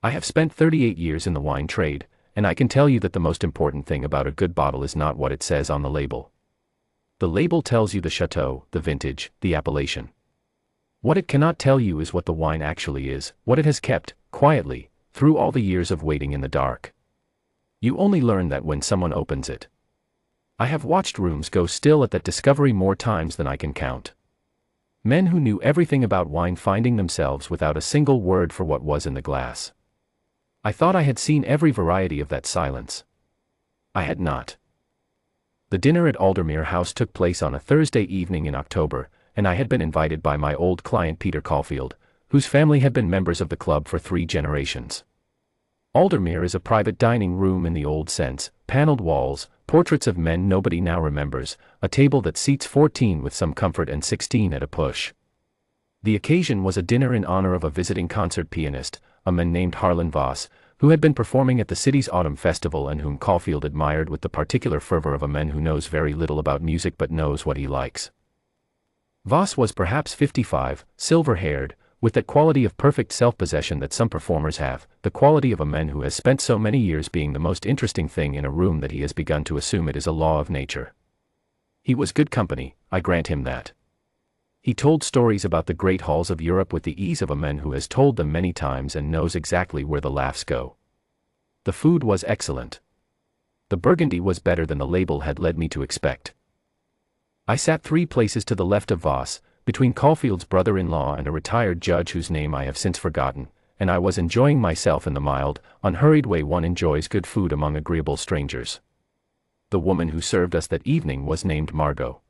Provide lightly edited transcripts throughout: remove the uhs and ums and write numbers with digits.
I have spent 38 years in the wine trade, and I can tell you that the most important thing about a good bottle is not what it says on the label. The label tells you the chateau, the vintage, the appellation. What it cannot tell you is what the wine actually is, what it has kept, quietly, through all the years of waiting in the dark. You only learn that when someone opens it. I have watched rooms go still at that discovery more times than I can count. Men who knew everything about wine finding themselves without a single word for what was in the glass. I thought I had seen every variety of that silence. I had not. The dinner at Aldermere House took place on a Thursday evening in October, and I had been invited by my old client Peter Caulfield, whose family had been members of the club for 3 generations. Aldermere is a private dining room in the old sense, paneled walls, portraits of men nobody now remembers, a table that seats 14 with some comfort and 16 at a push. The occasion was a dinner in honor of a visiting concert pianist, a man named Harlan Voss, who had been performing at the city's autumn festival and whom Caulfield admired with the particular fervor of a man who knows very little about music but knows what he likes. Voss was perhaps 55, silver-haired, with that quality of perfect self-possession that some performers have, the quality of a man who has spent so many years being the most interesting thing in a room that he has begun to assume it is a law of nature. He was good company, I grant him that. He told stories about the great halls of Europe with the ease of a man who has told them many times and knows exactly where the laughs go. The food was excellent. The Burgundy was better than the label had led me to expect. I sat 3 places to the left of Voss, between Caulfield's brother-in-law and a retired judge whose name I have since forgotten, and I was enjoying myself in the mild, unhurried way one enjoys good food among agreeable strangers. The woman who served us that evening was named Margot.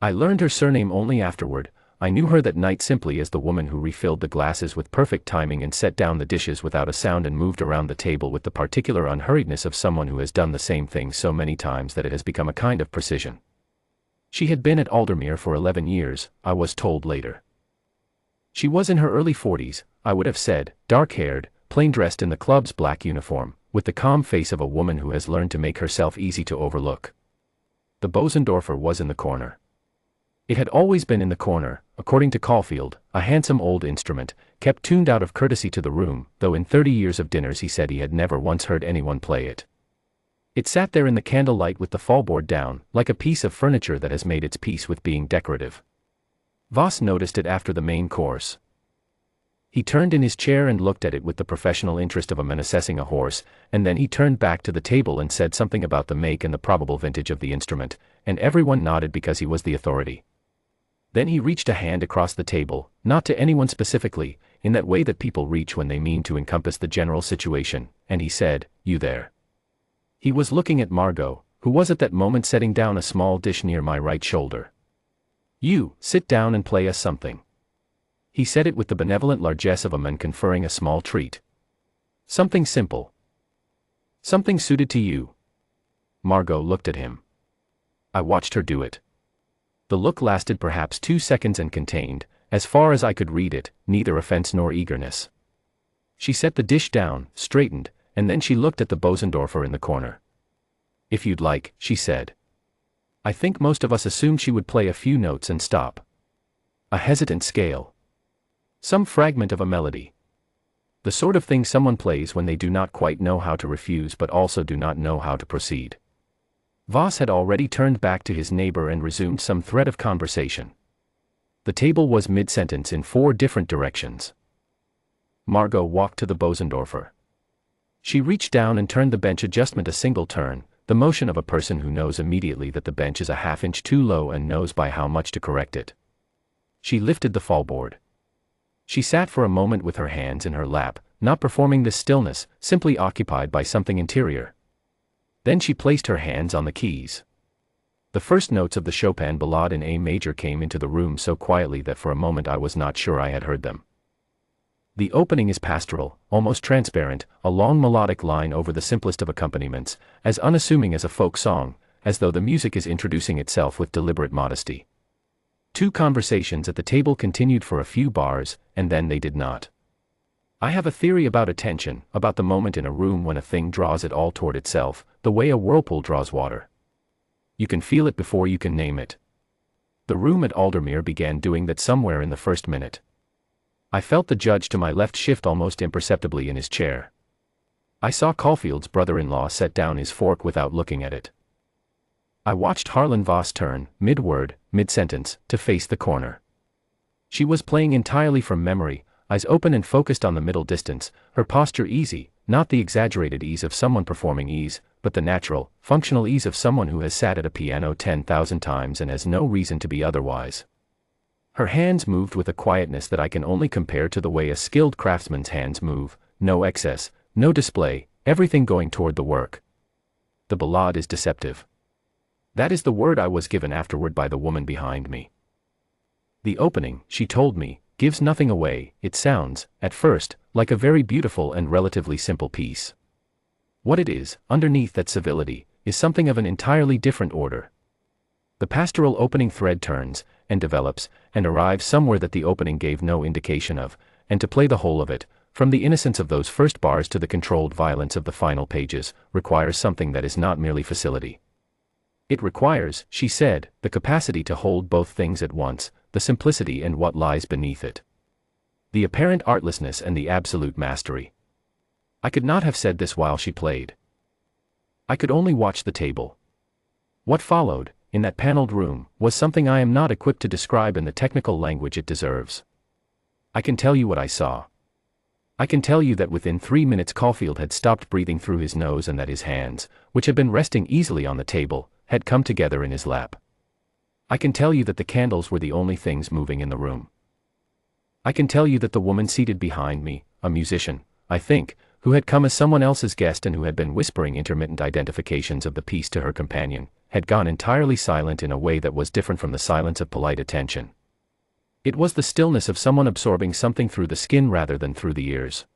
I learned her surname only afterward. I knew her that night simply as the woman who refilled the glasses with perfect timing and set down the dishes without a sound and moved around the table with the particular unhurriedness of someone who has done the same thing so many times that it has become a kind of precision. She had been at Aldermere for 11 years, I was told later. She was in her early 40s, I would have said, dark-haired, plain-dressed in the club's black uniform, with the calm face of a woman who has learned to make herself easy to overlook. The Bosendorfer was in the corner. It had always been in the corner, according to Caulfield, a handsome old instrument, kept tuned out of courtesy to the room, though in 30 years of dinners he said he had never once heard anyone play it. It sat there in the candlelight with the fallboard down, like a piece of furniture that has made its peace with being decorative. Voss noticed it after the main course. He turned in his chair and looked at it with the professional interest of a man assessing a horse, and then he turned back to the table and said something about the make and the probable vintage of the instrument, and everyone nodded because he was the authority. Then he reached a hand across the table, not to anyone specifically, in that way that people reach when they mean to encompass the general situation, and he said, "You there." He was looking at Margot, who was at that moment setting down a small dish near my right shoulder. "You, sit down and play us something." He said it with the benevolent largesse of a man conferring a small treat. "Something simple. Something suited to you." Margot looked at him. I watched her do it. The look lasted perhaps 2 seconds and contained, as far as I could read it, neither offense nor eagerness. She set the dish down, straightened, and then she looked at the Bosendorfer in the corner. "If you'd like," she said. I think most of us assumed she would play a few notes and stop. A hesitant scale. Some fragment of a melody. The sort of thing someone plays when they do not quite know how to refuse but also do not know how to proceed. Voss had already turned back to his neighbor and resumed some thread of conversation. The table was mid-sentence in 4 different directions. Margot walked to the Bosendorfer. She reached down and turned the bench adjustment a single turn, the motion of a person who knows immediately that the bench is a half-inch too low and knows by how much to correct it. She lifted the fallboard. She sat for a moment with her hands in her lap, not performing this stillness, simply occupied by something interior. Then she placed her hands on the keys. The first notes of the Chopin Ballade in A major came into the room so quietly that for a moment I was not sure I had heard them. The opening is pastoral, almost transparent, a long melodic line over the simplest of accompaniments, as unassuming as a folk song, as though the music is introducing itself with deliberate modesty. 2 conversations at the table continued for a few bars, and then they did not. I have a theory about attention, about the moment in a room when a thing draws it all toward itself, the way a whirlpool draws water. You can feel it before you can name it. The room at Aldermere began doing that somewhere in the first minute. I felt the judge to my left shift almost imperceptibly in his chair. I saw Caulfield's brother-in-law set down his fork without looking at it. I watched Harlan Voss turn, mid-word, mid-sentence, to face the corner. She was playing entirely from memory, eyes open and focused on the middle distance, her posture easy, not the exaggerated ease of someone performing ease, but the natural, functional ease of someone who has sat at a piano 10,000 times and has no reason to be otherwise. Her hands moved with a quietness that I can only compare to the way a skilled craftsman's hands move, no excess, no display, everything going toward the work. The ballade is deceptive. That is the word I was given afterward by the woman behind me. The opening, she told me, gives nothing away. It sounds, at first, like a very beautiful and relatively simple piece. What it is, underneath that civility, is something of an entirely different order. The pastoral opening thread turns, and develops, and arrives somewhere that the opening gave no indication of, and to play the whole of it, from the innocence of those first bars to the controlled violence of the final pages, requires something that is not merely facility. It requires, she said, the capacity to hold both things at once, the simplicity and what lies beneath it. The apparent artlessness and the absolute mastery. I could not have said this while she played. I could only watch the table. What followed, in that paneled room, was something I am not equipped to describe in the technical language it deserves. I can tell you what I saw. I can tell you that within 3 minutes Caulfield had stopped breathing through his nose and that his hands, which had been resting easily on the table, had come together in his lap. I can tell you that the candles were the only things moving in the room. I can tell you that the woman seated behind me, a musician, I think, who had come as someone else's guest and who had been whispering intermittent identifications of the piece to her companion, had gone entirely silent in a way that was different from the silence of polite attention. It was the stillness of someone absorbing something through the skin rather than through the ears.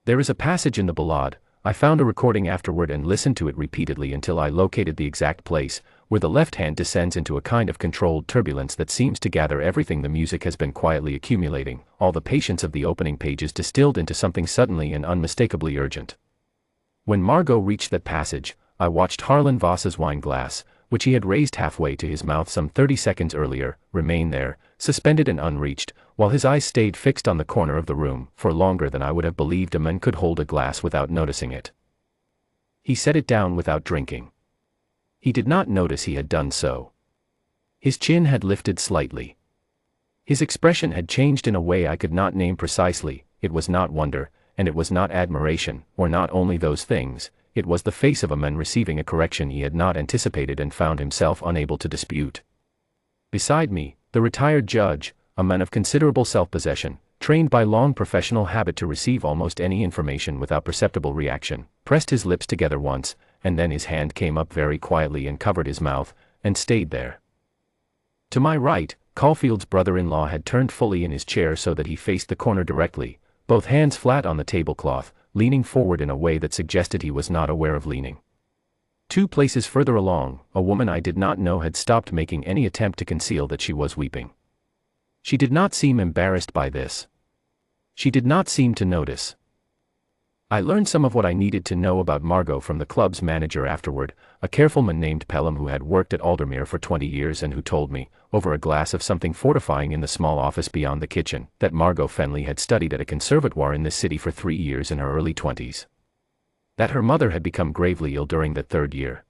There is a passage in the ballade, I found a recording afterward and listened to it repeatedly until I located the exact place, where the left hand descends into a kind of controlled turbulence that seems to gather everything the music has been quietly accumulating, all the patience of the opening pages distilled into something suddenly and unmistakably urgent. When Margot reached that passage, I watched Harlan Voss's wine glass, which he had raised halfway to his mouth some 30 seconds earlier, remain there, suspended and unreached, while his eyes stayed fixed on the corner of the room, for longer than I would have believed a man could hold a glass without noticing it. He set it down without drinking. He did not notice he had done so. His chin had lifted slightly. His expression had changed in a way I could not name precisely. It was not wonder, and it was not admiration, or not only those things. It was the face of a man receiving a correction he had not anticipated and found himself unable to dispute. Beside me, the retired judge, a man of considerable self-possession, trained by long professional habit to receive almost any information without perceptible reaction, pressed his lips together once, and then his hand came up very quietly and covered his mouth, and stayed there. To my right, Caulfield's brother-in-law had turned fully in his chair so that he faced the corner directly, both hands flat on the tablecloth, leaning forward in a way that suggested he was not aware of leaning. 2 places further along, a woman I did not know had stopped making any attempt to conceal that she was weeping. She did not seem embarrassed by this. She did not seem to notice. I learned some of what I needed to know about Margot from the club's manager afterward, a careful man named Pelham who had worked at Aldermere for 20 years and who told me, over a glass of something fortifying in the small office beyond the kitchen, that Margot Fenley had studied at a conservatoire in this city for 3 years in her early 20s. That her mother had become gravely ill during the 3rd year.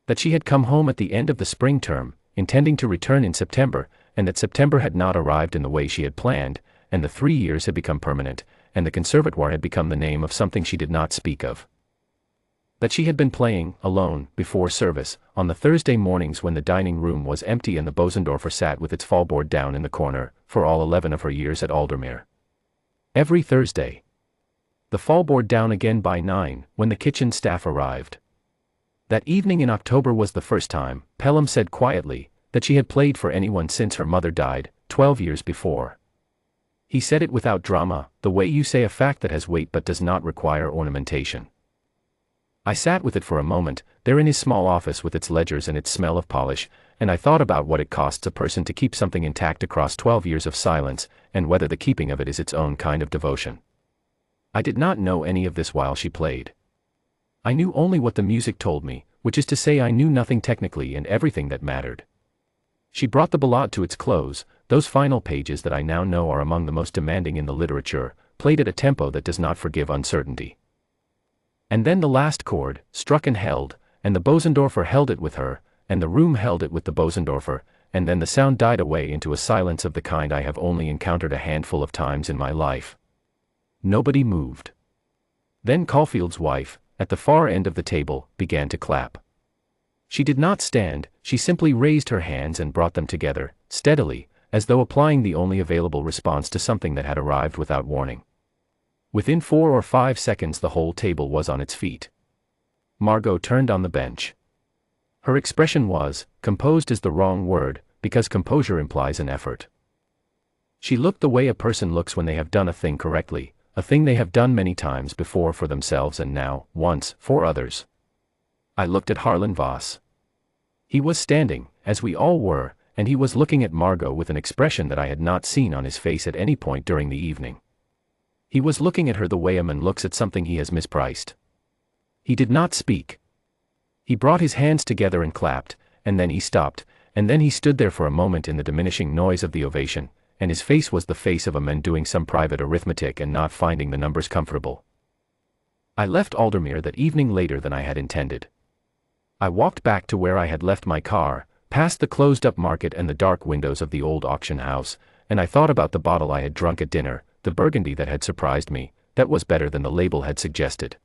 That she had come home at the end of the spring term, intending to return in September, and that September had not arrived in the way she had planned, and the 3 years had become permanent, and the conservatoire had become the name of something she did not speak of. That she had been playing, alone, before service, on the Thursday mornings when the dining room was empty and the Bosendorfer sat with its fallboard down in the corner, for all 11 of her years at Aldermere. Every Thursday. The fallboard down again by 9, when the kitchen staff arrived. That evening in October was the first time, Pelham said quietly, that she had played for anyone since her mother died, 12 years before. He said it without drama, the way you say a fact that has weight but does not require ornamentation. I sat with it for a moment, there in his small office with its ledgers and its smell of polish, and I thought about what it costs a person to keep something intact across 12 years of silence, and whether the keeping of it is its own kind of devotion. I did not know any of this while she played. I knew only what the music told me, which is to say I knew nothing technically and everything that mattered. She brought the ballade to its close, Those final pages that I now know are among the most demanding in the literature, played at a tempo that does not forgive uncertainty. And then the last chord, struck and held, and the Bosendorfer held it with her, and the room held it with the Bosendorfer, and then the sound died away into a silence of the kind I have only encountered a handful of times in my life. Nobody moved. Then Caulfield's wife, at the far end of the table, began to clap. She did not stand, she simply raised her hands and brought them together, steadily, as though applying the only available response to something that had arrived without warning. Within 4 or 5 seconds the whole table was on its feet. Margot turned on the bench. Her expression was, composed is the wrong word, because composure implies an effort. She looked the way a person looks when they have done a thing correctly, a thing they have done many times before for themselves and now, once, for others. I looked at Harlan Voss. He was standing, as we all were, and he was looking at Margot with an expression that I had not seen on his face at any point during the evening. He was looking at her the way a man looks at something he has mispriced. He did not speak. He brought his hands together and clapped, and then he stopped, and then he stood there for a moment in the diminishing noise of the ovation, and his face was the face of a man doing some private arithmetic and not finding the numbers comfortable. I left Aldermere that evening later than I had intended. I walked back to where I had left my car, past the closed-up market and the dark windows of the old auction house, and I thought about the bottle I had drunk at dinner, the Burgundy that had surprised me, that was better than the label had suggested.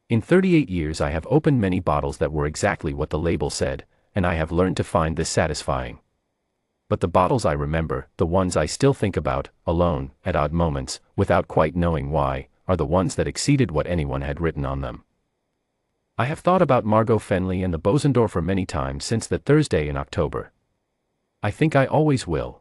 In 38 years I have opened many bottles that were exactly what the label said, and I have learned to find this satisfying. But the bottles I remember, the ones I still think about, alone, at odd moments, without quite knowing why, are the ones that exceeded what anyone had written on them. I have thought about Margot Fenley and the Bosendorfer many times since that Thursday in October. I think I always will.